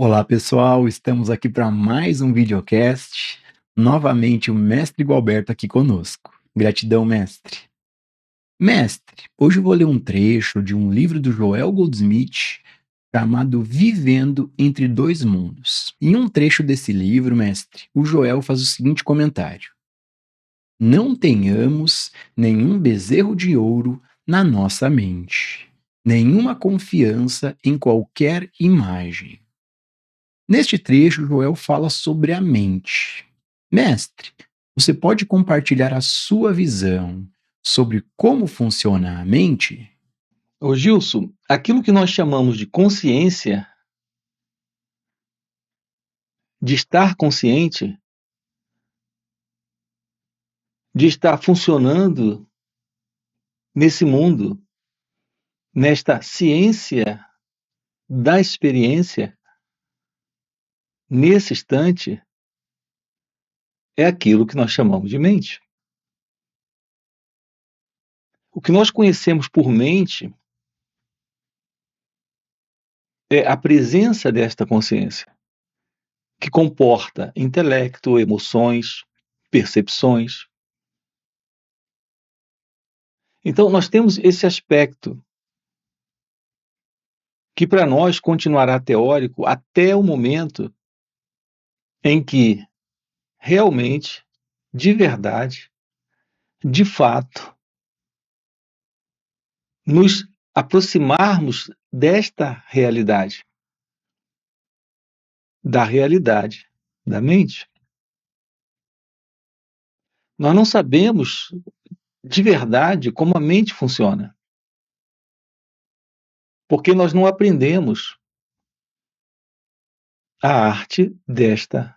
Olá pessoal, estamos aqui para mais um videocast. Novamente o mestre Gualberto aqui conosco. Gratidão, mestre. Mestre, hoje eu vou ler um trecho de um livro do Joel Goldsmith chamado Vivendo entre Dois Mundos. Em um trecho desse livro, mestre, o Joel faz o seguinte comentário: Não tenhamos nenhum bezerro de ouro na nossa mente, nenhuma confiança em qualquer imagem. Neste trecho, Joel fala sobre a mente. Mestre, você pode compartilhar a sua visão sobre como funciona a mente? Ô Gilson, aquilo que nós chamamos de consciência, de estar consciente, de estar funcionando nesse mundo, nesta ciência da experiência, nesse instante, é aquilo que nós chamamos de mente. O que nós conhecemos por mente é a presença desta consciência, que comporta intelecto, emoções, percepções. Então, nós temos esse aspecto que para nós continuará teórico até o momento em que realmente, de verdade, de fato, nos aproximarmos desta realidade, da realidade da mente. Nós não sabemos de verdade como a mente funciona, porque nós não aprendemos a arte desta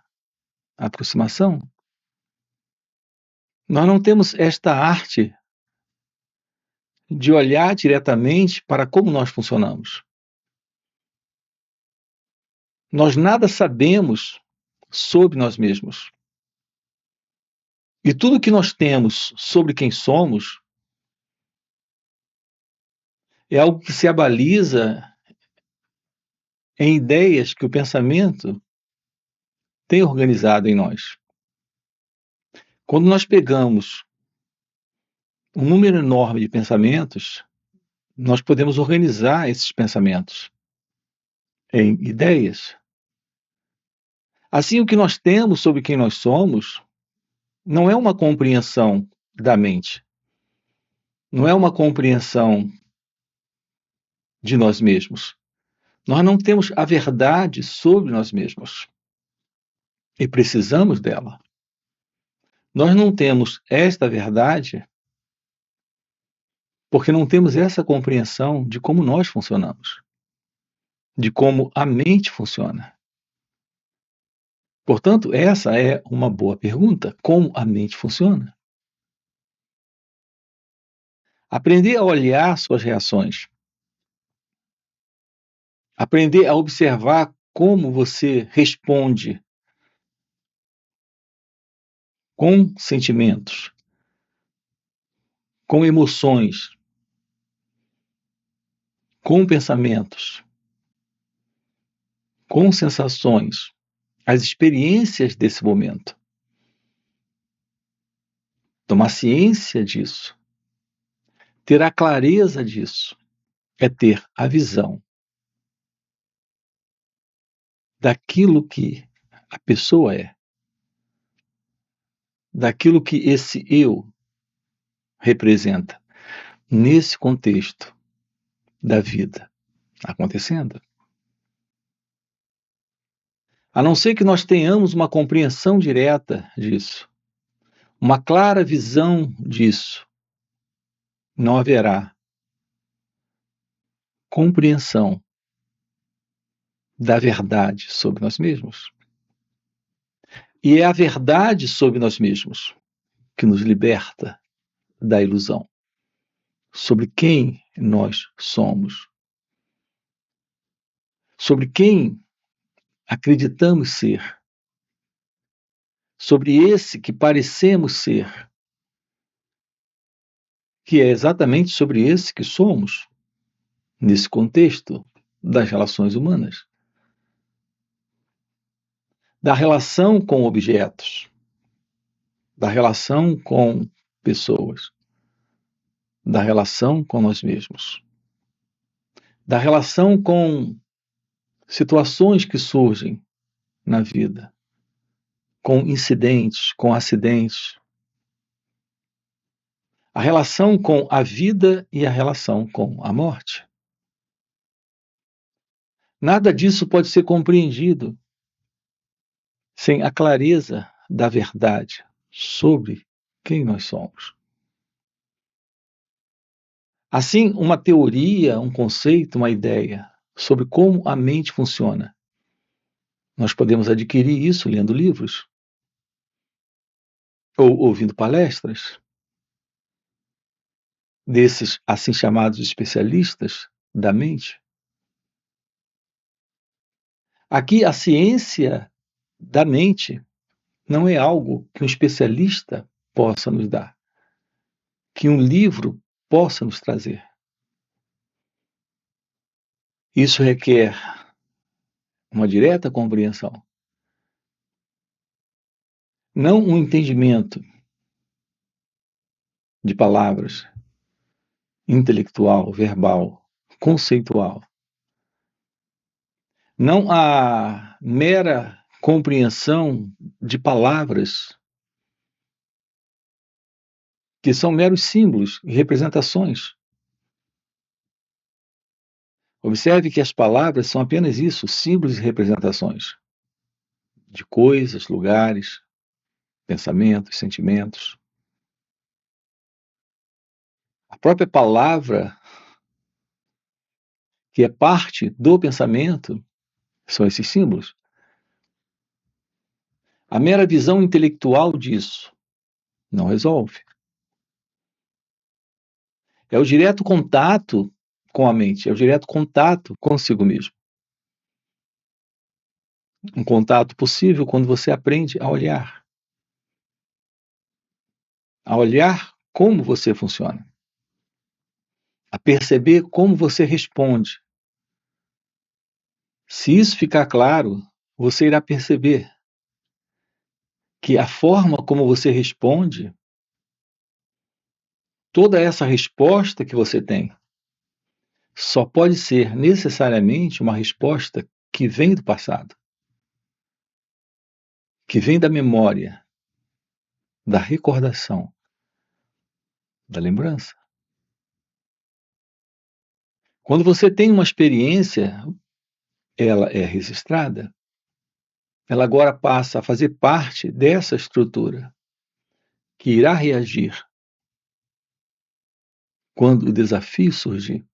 aproximação. Nós não temos esta arte de olhar diretamente para como nós funcionamos. Nós nada sabemos sobre nós mesmos. E tudo que nós temos sobre quem somos é algo que se abaliza em ideias que o pensamento tem organizado em nós. Quando nós pegamos um número enorme de pensamentos, nós podemos organizar esses pensamentos em ideias. Assim, o que nós temos sobre quem nós somos não é uma compreensão da mente, não é uma compreensão de nós mesmos. Nós não temos a verdade sobre nós mesmos e precisamos dela. Nós não temos esta verdade porque não temos essa compreensão de como nós funcionamos, de como a mente funciona. Portanto, essa é uma boa pergunta: como a mente funciona? Aprender a olhar suas reações, aprender a observar como você responde com sentimentos, com emoções, com pensamentos, com sensações, as experiências desse momento. Tomar ciência disso, ter a clareza disso, é ter a visão daquilo que a pessoa é, daquilo que esse eu representa nesse contexto da vida acontecendo. A não ser que nós tenhamos uma compreensão direta disso, uma clara visão disso, não haverá compreensão da verdade sobre nós mesmos. E é a verdade sobre nós mesmos que nos liberta da ilusão sobre quem nós somos, sobre quem acreditamos ser, sobre esse que parecemos ser, que é exatamente sobre esse que somos, nesse contexto das relações humanas. da relação com objetos, da relação com pessoas, da relação com nós mesmos, da relação com situações que surgem na vida, com incidentes, com acidentes, a relação com a vida e a relação com a morte. Nada disso pode ser compreendido sem a clareza da verdade sobre quem nós somos. Assim, uma teoria, um conceito, uma ideia sobre como a mente funciona, nós podemos adquirir isso lendo livros ou ouvindo palestras desses assim chamados especialistas da mente. Aqui, a ciência da mente não é algo que um especialista possa nos dar, que um livro possa nos trazer. Isso requer uma direta compreensão, não um entendimento de palavras, intelectual, verbal, conceitual. Não a mera compreensão de palavras que são meros símbolos e representações. Observe que as palavras são apenas isso, símbolos e representações de coisas, lugares, pensamentos, sentimentos. A própria palavra, que é parte do pensamento, são esses símbolos. A mera visão intelectual disso não resolve. É o direto contato com a mente, é o direto contato consigo mesmo. Um contato possível quando você aprende a olhar. A olhar como você funciona. A perceber como você responde. Se isso ficar claro, você irá perceber que a forma como você responde, toda essa resposta que você tem, só pode ser necessariamente uma resposta que vem do passado, que vem da memória, da recordação, da lembrança. Quando você tem uma experiência, ela é registrada, ela agora passa a fazer parte dessa estrutura que irá reagir quando o desafio surgir.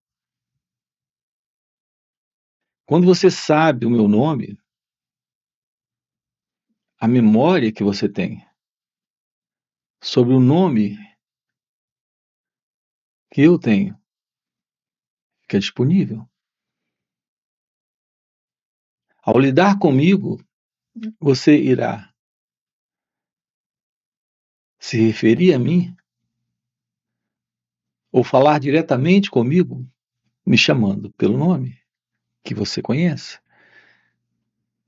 Quando você sabe o meu nome, a memória que você tem sobre o nome que eu tenho fica disponível. Ao lidar comigo, você irá se referir a mim ou falar diretamente comigo, me chamando pelo nome que você conhece.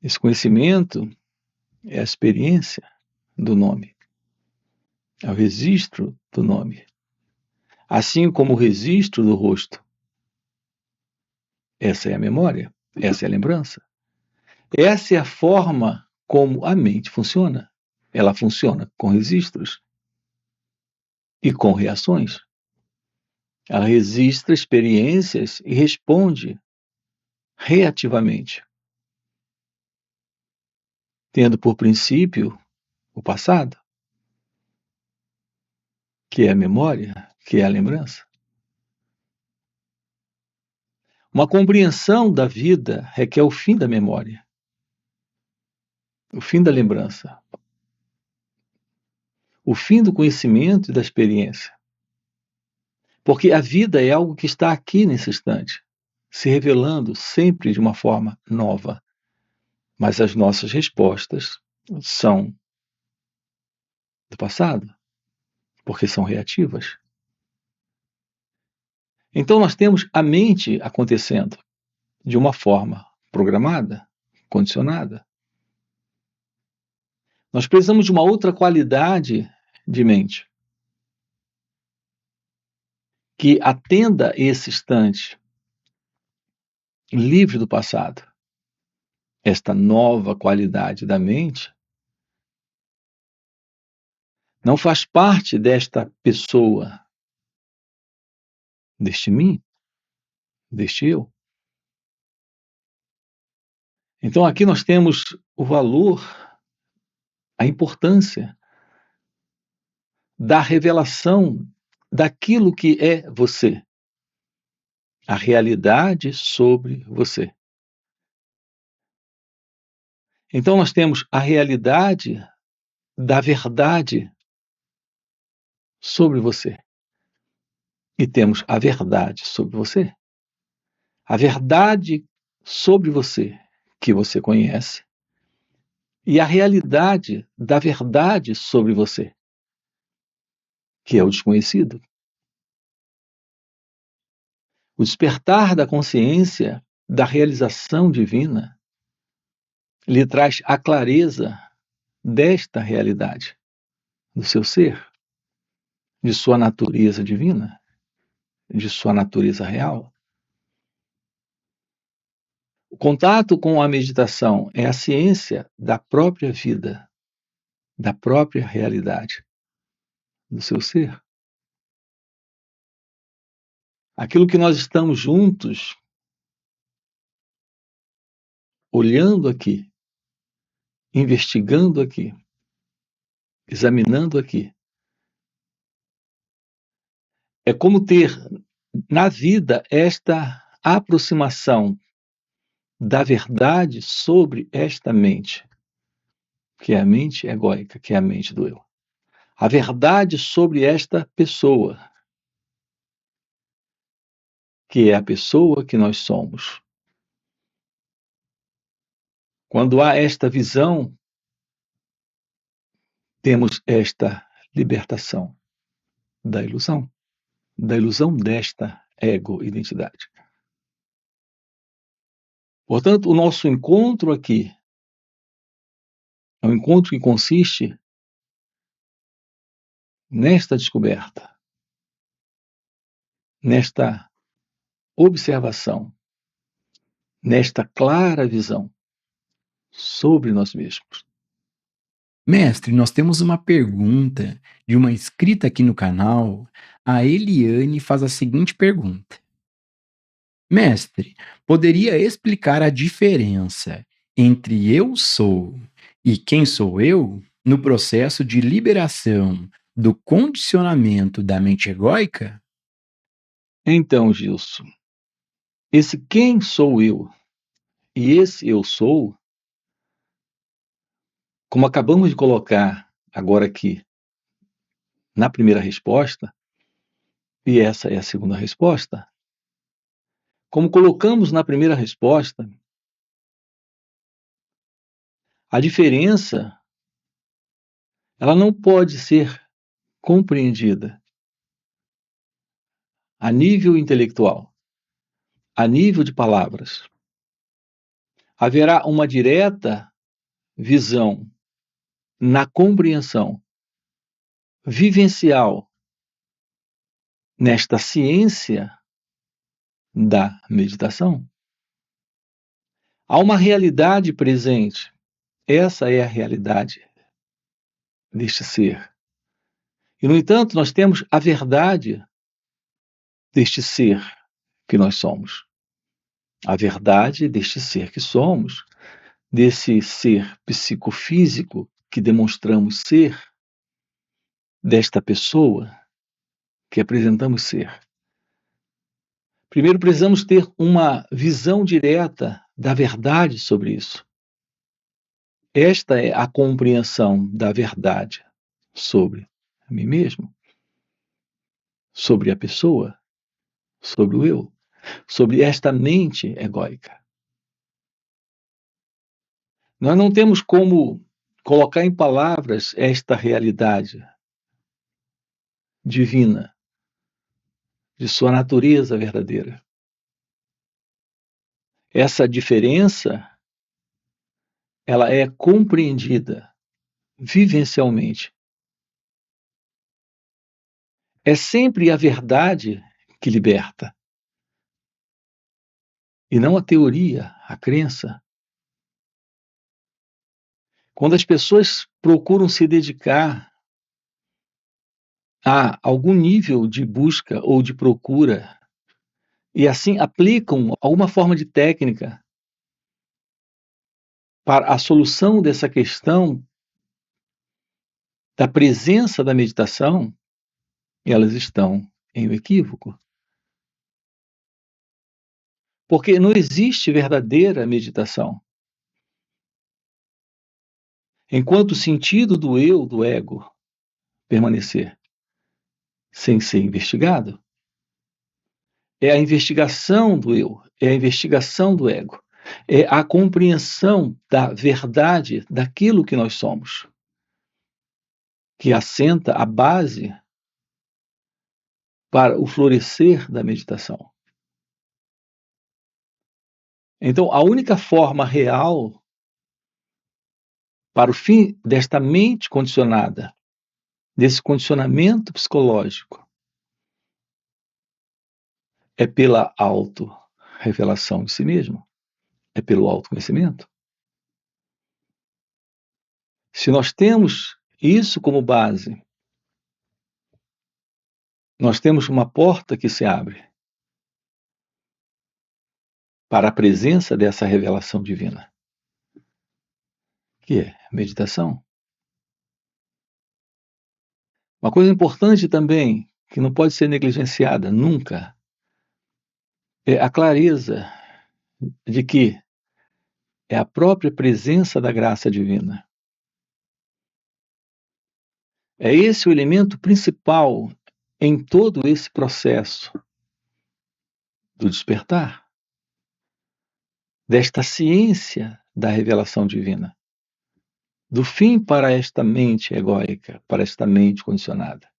Esse conhecimento é a experiência do nome, é o registro do nome, assim como o registro do rosto. Essa é a memória, essa é a lembrança. Essa é a forma como a mente funciona. Ela funciona com registros e com reações. Ela registra experiências e responde reativamente, tendo por princípio o passado, que é a memória, que é a lembrança. Uma compreensão da vida requer o fim da memória, o fim da lembrança, o fim do conhecimento e da experiência. Porque a vida é algo que está aqui nesse instante, se revelando sempre de uma forma nova. Mas as nossas respostas são do passado, porque são reativas. Então nós temos a mente acontecendo de uma forma programada, condicionada. Nós precisamos de uma outra qualidade de mente que atenda esse instante livre do passado. Esta nova qualidade da mente não faz parte desta pessoa, deste mim, deste eu. Então aqui nós temos o valor, a importância da revelação daquilo que é você, a realidade sobre você. Então nós temos a realidade da verdade sobre você e temos a verdade sobre você. A verdade sobre você que você conhece e a realidade da verdade sobre você, que é o desconhecido. O despertar da consciência da realização divina lhe traz a clareza desta realidade, do seu ser, de sua natureza divina, de sua natureza real. O contato com a meditação é a ciência da própria vida, da própria realidade, do seu ser. Aquilo que nós estamos juntos, olhando aqui, investigando aqui, examinando aqui, é como ter na vida esta aproximação da verdade sobre esta mente, que é a mente egóica, que é a mente do eu. A verdade sobre esta pessoa, que é a pessoa que nós somos. Quando há esta visão, temos esta libertação da ilusão desta ego-identidade. Portanto, o nosso encontro aqui é um encontro que consiste nesta descoberta, nesta observação, nesta clara visão sobre nós mesmos. Mestre, nós temos uma pergunta de uma inscrita aqui no canal. A Eliane faz a seguinte pergunta: Mestre, poderia explicar a diferença entre eu sou e quem sou eu no processo de liberação do condicionamento da mente egóica? Então, Gilson, esse quem sou eu e esse eu sou, como acabamos de colocar agora aqui na primeira resposta, e essa é a segunda resposta, como colocamos na primeira resposta, a diferença ela não pode ser compreendida a nível intelectual, a nível de palavras. Haverá uma direta visão na compreensão vivencial nesta ciência da meditação. Há uma realidade presente. Essa é a realidade deste ser. E, no entanto, nós temos a verdade deste ser que nós somos. A verdade deste ser que somos, desse ser psicofísico que demonstramos ser, desta pessoa que apresentamos ser. Primeiro precisamos ter uma visão direta da verdade sobre isso. Esta é a compreensão da verdade sobre a mim mesmo, sobre a pessoa, sobre o eu, sobre esta mente egóica. Nós não temos como colocar em palavras esta realidade divina, de sua natureza verdadeira. Essa diferença, ela é compreendida vivencialmente. É sempre a verdade que liberta, e não a teoria, a crença. Quando as pessoas procuram se dedicar a algum nível de busca ou de procura, e assim aplicam alguma forma de técnica para a solução dessa questão da presença da meditação, elas estão em um equívoco. Porque não existe verdadeira meditação. Enquanto o sentido do eu, do ego, permanecer sem ser investigado, é a investigação do eu, é a investigação do ego, é a compreensão da verdade daquilo que nós somos, que assenta a base para o florescer da meditação. Então, a única forma real para o fim desta mente condicionada, desse condicionamento psicológico, é pela auto-revelação de si mesmo, é pelo autoconhecimento. Se nós temos isso como base, nós temos uma porta que se abre para a presença dessa revelação divina, que é meditação. Uma coisa importante também, que não pode ser negligenciada nunca, é a clareza de que é a própria presença da graça divina. É esse o elemento principal em todo esse processo do despertar, desta ciência da revelação divina, do fim para esta mente egóica, para esta mente condicionada.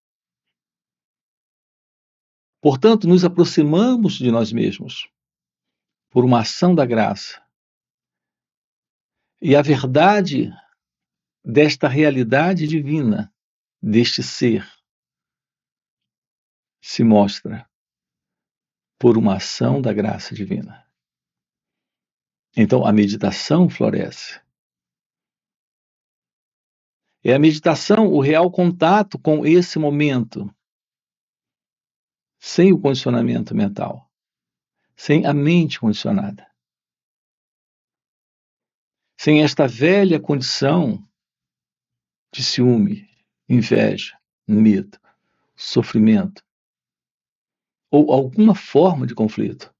Portanto, nos aproximamos de nós mesmos por uma ação da graça. E a verdade desta realidade divina, deste ser, se mostra por uma ação da graça divina. Então, a meditação floresce. É a meditação o real contato com esse momento, sem o condicionamento mental, sem a mente condicionada. Sem esta velha condição de ciúme, inveja, medo, sofrimento, ou alguma forma de conflito.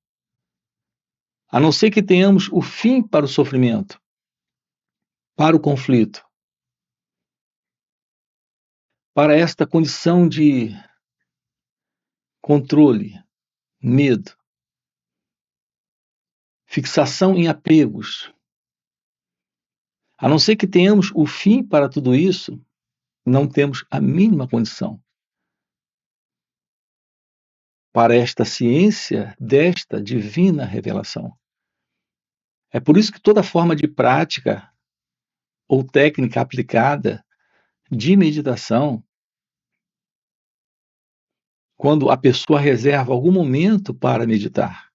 A não ser que tenhamos o fim para o sofrimento, para o conflito, para esta condição de controle, medo, fixação em apegos. A não ser que tenhamos o fim para tudo isso, não temos a mínima condição para esta ciência desta divina revelação. É por isso que toda forma de prática ou técnica aplicada de meditação, quando a pessoa reserva algum momento para meditar,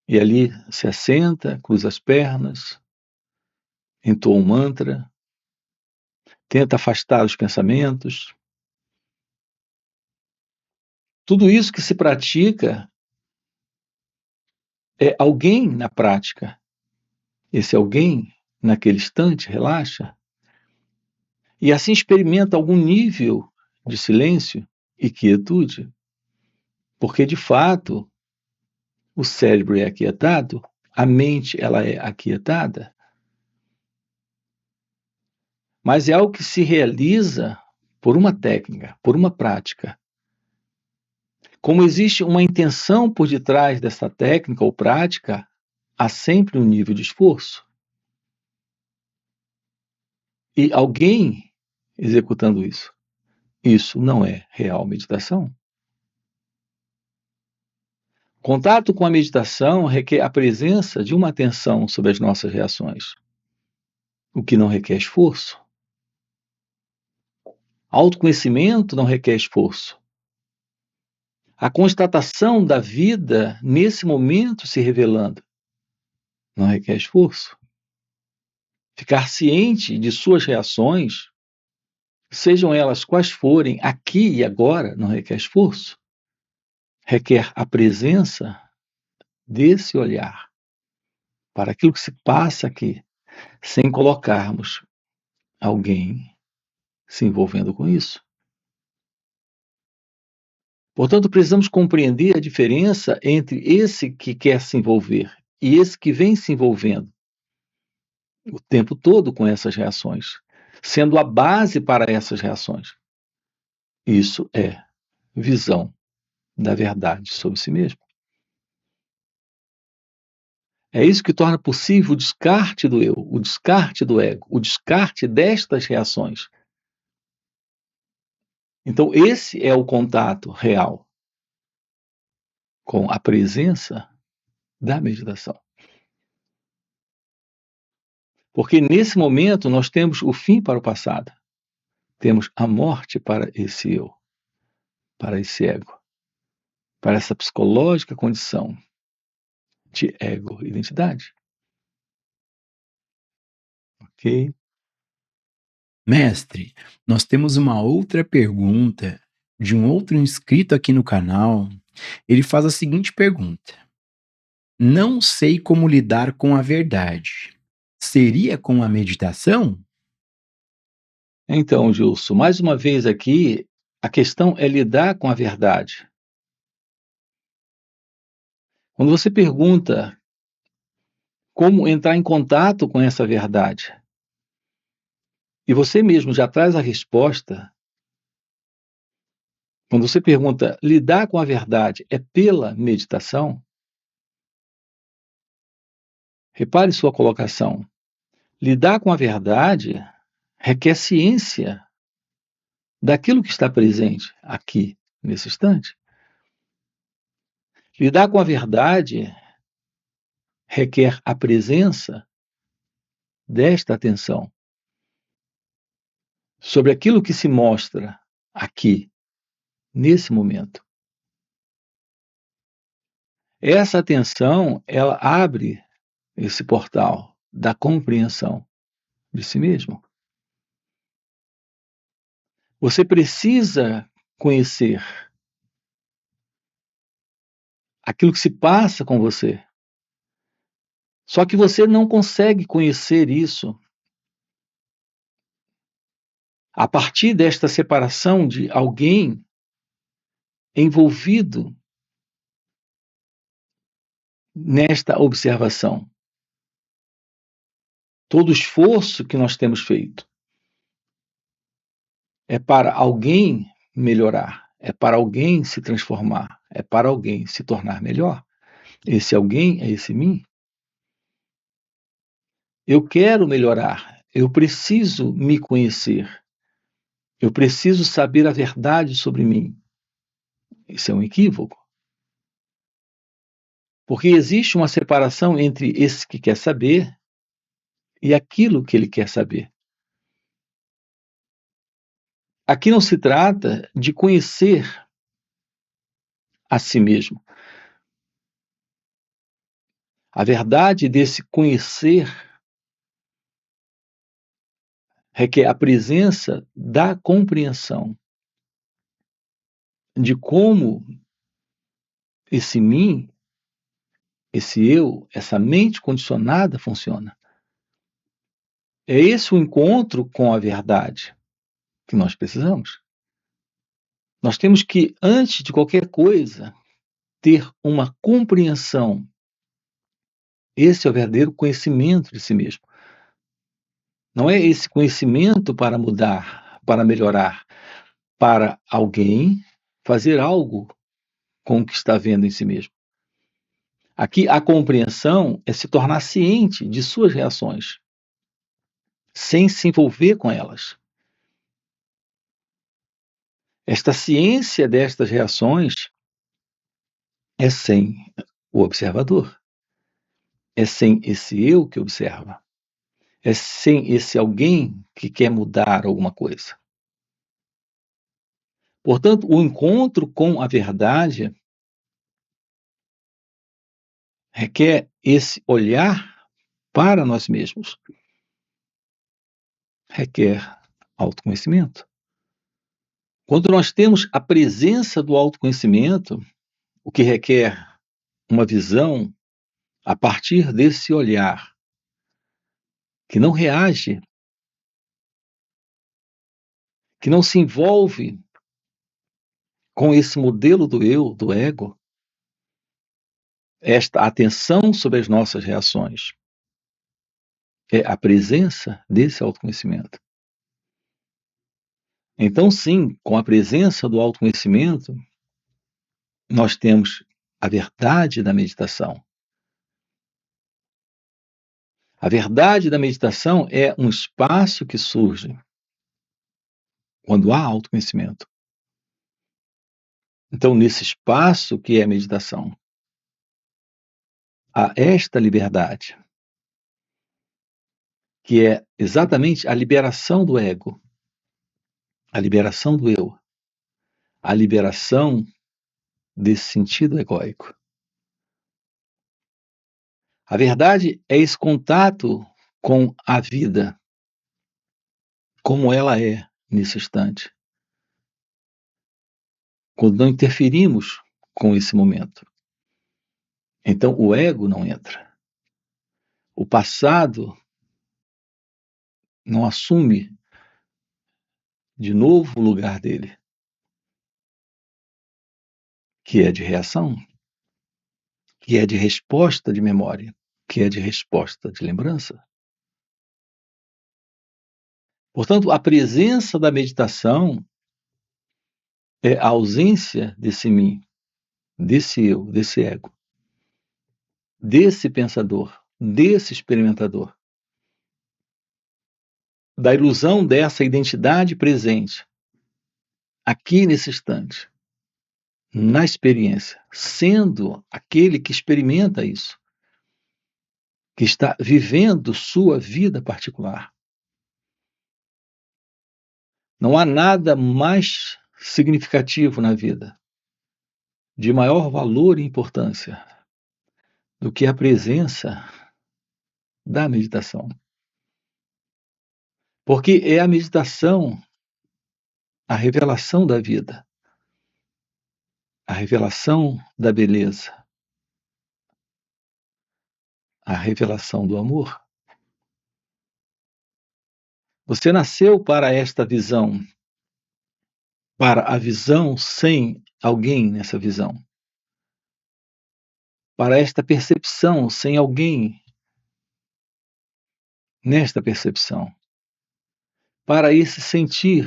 e ali se assenta, cruza as pernas, entoa um mantra, tenta afastar os pensamentos. Tudo isso que se pratica é alguém na prática. Esse alguém, naquele instante, relaxa e assim experimenta algum nível de silêncio e quietude, porque de fato o cérebro é aquietado, a mente ela é aquietada, mas é algo que se realiza por uma técnica, por uma prática. Como existe uma intenção por detrás dessa técnica ou prática, há sempre um nível de esforço. E alguém executando isso. Isso não é real meditação. Contato com a meditação requer a presença de uma atenção sobre as nossas reações. o que não requer esforço. Autoconhecimento não requer esforço. A constatação da vida nesse momento se revelando não requer esforço. Ficar ciente de suas reações, sejam elas quais forem, aqui e agora, não requer esforço. Requer a presença desse olhar para aquilo que se passa aqui, sem colocarmos alguém se envolvendo com isso. Portanto, precisamos compreender a diferença entre esse que quer se envolver e esse que vem se envolvendo o tempo todo com essas reações, sendo a base para essas reações. Isso é visão da verdade sobre si mesmo. É isso que torna possível o descarte do eu, o descarte do ego, o descarte destas reações. Então, esse é o contato real com a presença da meditação. Porque nesse momento nós temos o fim para o passado, temos a morte para esse eu, para esse ego, para essa psicológica condição de ego-identidade. Ok? Mestre, nós temos uma outra pergunta de um outro inscrito aqui no canal. Ele faz a seguinte pergunta: não sei como lidar com a verdade. Seria com a meditação? Então, Gilson, mais uma vez aqui, a questão é lidar com a verdade. Quando você pergunta como entrar em contato com essa verdade, e você mesmo já traz a resposta, quando você pergunta lidar com a verdade é pela meditação, repare sua colocação. Lidar com a verdade requer ciência daquilo que está presente aqui, nesse instante. Lidar com a verdade requer a presença desta atenção sobre aquilo que se mostra aqui, nesse momento. Essa atenção, ela abre esse portal da compreensão de si mesmo. Você precisa conhecer aquilo que se passa com você. Só que você não consegue conhecer isso a partir desta separação de alguém envolvido nesta observação. Todo esforço que nós temos feito é para alguém melhorar, é para alguém se transformar, é para alguém se tornar melhor. Esse alguém é esse mim. Eu quero melhorar, eu preciso me conhecer, eu preciso saber a verdade sobre mim. Isso é um equívoco. Porque existe uma separação entre esse que quer saber e aquilo que ele quer saber. Aqui não se trata de conhecer a si mesmo. A verdade desse conhecer requer a presença da compreensão de como esse mim, esse eu, essa mente condicionada funciona. É esse o encontro com a verdade que nós precisamos. Nós temos que, antes de qualquer coisa, ter uma compreensão. Esse é o verdadeiro conhecimento de si mesmo. Não é esse conhecimento para mudar, para melhorar, para alguém fazer algo com o que está vendo em si mesmo. Aqui, a compreensão é se tornar ciente de suas reações, sem se envolver com elas. Esta ciência destas reações é sem o observador, é sem esse eu que observa. é sem esse alguém que quer mudar alguma coisa. Portanto, o encontro com a verdade requer esse olhar para nós mesmos, requer autoconhecimento. Quando nós temos a presença do autoconhecimento, o que requer uma visão a partir desse olhar, que não reage, que não se envolve com esse modelo do eu, do ego, esta atenção sobre as nossas reações, é a presença desse autoconhecimento. Então, sim, com a presença do autoconhecimento, nós temos a verdade da meditação. A verdade da meditação é um espaço que surge quando há autoconhecimento. Então, nesse espaço que é a meditação, há esta liberdade, que é exatamente a liberação do ego, a liberação do eu, a liberação desse sentido egóico. A verdade é esse contato com a vida, como ela é nesse instante, quando não interferimos com esse momento. Então, o ego não entra. O passado não assume de novo o lugar dele, que é de reação, que é de resposta de memória, que é de resposta de lembrança. Portanto, a presença da meditação é a ausência desse mim, desse eu, desse ego, desse pensador, desse experimentador, da ilusão dessa identidade presente, aqui nesse instante, na experiência, sendo aquele que experimenta isso, que está vivendo sua vida particular. Não há nada mais significativo na vida, de maior valor e importância, do que a presença da meditação. Porque é a meditação a revelação da vida, a revelação da beleza, a revelação do amor. Você nasceu para esta visão, para a visão sem alguém nessa visão, para esta percepção sem alguém nesta percepção, para esse sentir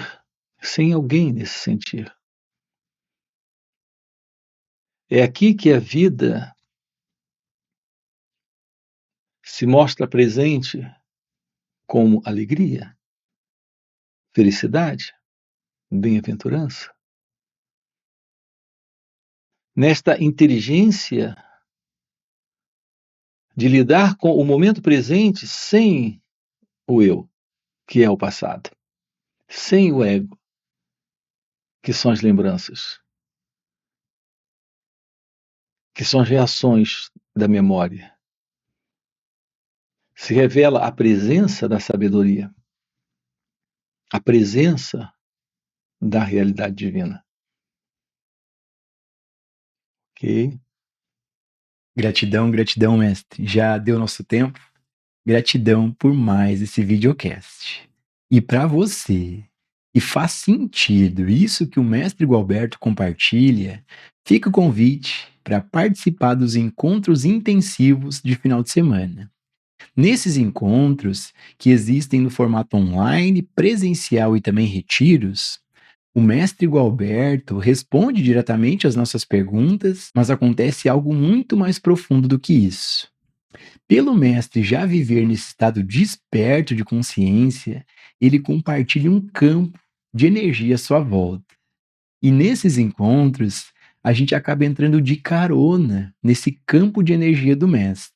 sem alguém nesse sentir. É aqui que a vida se mostra presente como alegria, felicidade, bem-aventurança. Nesta inteligência de lidar com o momento presente sem o eu, que é o passado, sem o ego, que são as lembranças, que são as reações da memória. Se revela a presença da sabedoria, a presença da realidade divina. Ok? Gratidão, gratidão, mestre. Já deu nosso tempo? Gratidão por mais esse videocast. E para você que faz sentido isso que o mestre Gualberto compartilha, fica o convite para participar dos encontros intensivos de final de semana. Nesses encontros, que existem no formato online, presencial e também retiros, o mestre Gualberto responde diretamente às nossas perguntas, mas acontece algo muito mais profundo do que isso. Pelo mestre já viver nesse estado desperto de consciência, ele compartilha um campo de energia à sua volta. E nesses encontros, a gente acaba entrando de carona nesse campo de energia do mestre.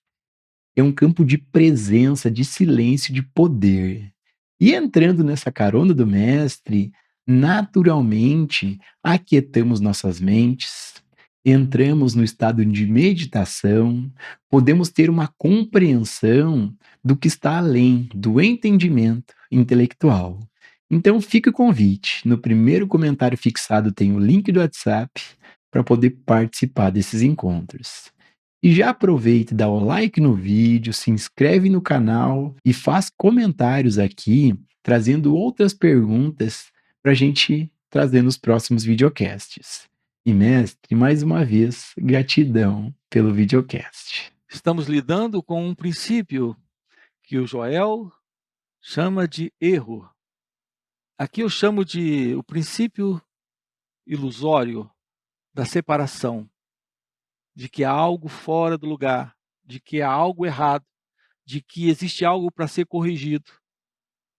é um campo de presença, de silêncio, de poder. E entrando nessa carona do mestre, naturalmente aquietamos nossas mentes, entramos no estado de meditação, podemos ter uma compreensão do que está além do entendimento intelectual. Então fica o convite. No primeiro comentário fixado tem o link do WhatsApp para poder participar desses encontros. E já aproveita e dá o like no vídeo, se inscreve no canal e faz comentários aqui, trazendo outras perguntas para a gente trazer nos próximos videocasts. E mestre, mais uma vez, gratidão pelo videocast. Estamos lidando com um princípio que o Joel chama de erro. Aqui eu chamo de o princípio ilusório da separação, de que há algo fora do lugar, de que há algo errado, de que existe algo para ser corrigido.